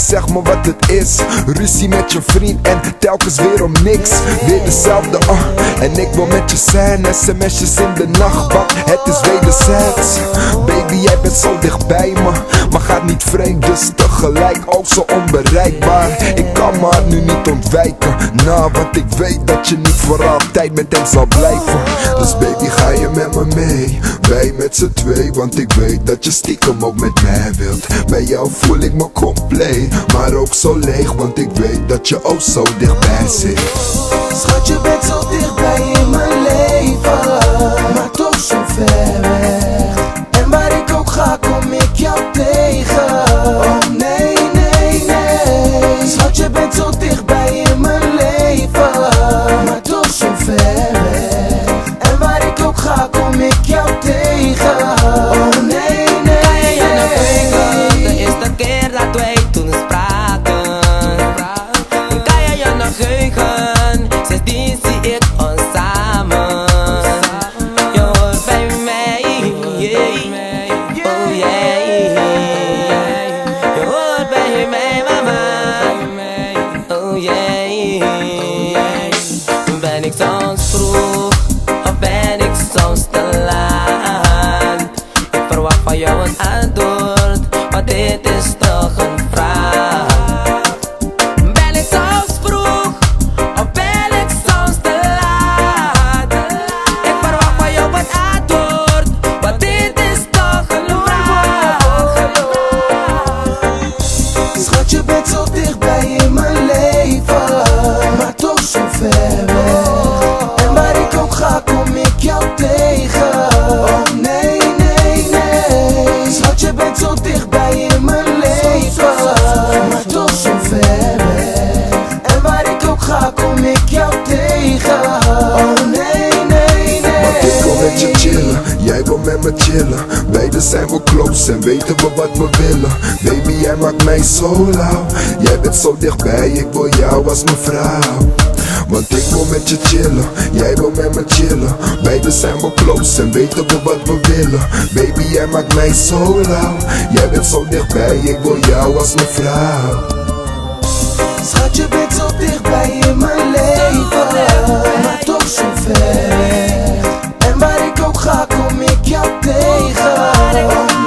zeg me wat het is. Ruzie met je vriend en telkens weer om niks. Weer dezelfde, en ik wil met je zijn. SMS'jes in de nacht, want het is wederzijds. Baby, jij bent zo dicht bij me, maar gaat niet vreemd, dus tegelijk ook zo onbereikbaar. Ik kan me nu niet ontwijken, want ik weet dat je niet voor altijd met hem zal blijven. Dus baby, ga je met me mee, wij met z'n twee, want ik weet dat je stiekem ook met mij wilt. Bij jou voel ik me compleet, maar ook zo leeg, want ik weet dat je ook zo dichtbij zit. Schat, je bent zo dichtbij in mijn leven, maar toch zo ver weg. En waar ik ook ga, kom ik jou tegen. Oh nee, nee, nee. Schat, je bent zo dichtbij in mijn leven, maar toch zo ver weg. En waar ik ook ga, kom ik jou tegen. Oh nee, nee, nee. De eerste keer dat wij toen spraken, kan je je nog heugen? Sindsdien zie ik ons samen. Je hoort bij mij, oh yeah. Je hoort bij mij, mama, oh yeah. Ben ik soms vroeg of ben ik soms te laat? Ik verwacht van jou een antwoord, maar dit is toch een vraag. Ben ik soms vroeg of ben ik soms te laat? Ik verwacht van jou een antwoord, maar dit is toch een vraag. Schat, je bent zo dichtbij in mijn leven, maar toch zo ver weg. En waar ik ook ga, kom ik jou tegen. Oh nee, nee, nee. Schat, je bent zo dichtbij in mijn leven, maar toch zo ver weg. En waar ik ook ga, kom ik jou tegen. Oh nee, nee, nee. Want ik wil met je chillen, jij wil met me chillen. Beiden zijn we close en weten we wat we willen. Baby, jij maakt mij zo lauw. Jij bent zo dichtbij, ik wil jou als mijn vrouw. Want ik wil met je chillen, jij wil met me chillen. Beiden zijn we close en weten we wat we willen. Baby, jij maakt mij zo lauw. Jij bent zo dichtbij, ik wil jou als mijn vrouw. Schat, je bent zo dichtbij in mijn leven, maar toch zo ver weg. En waar ik ook ga, kom ik jou tegen.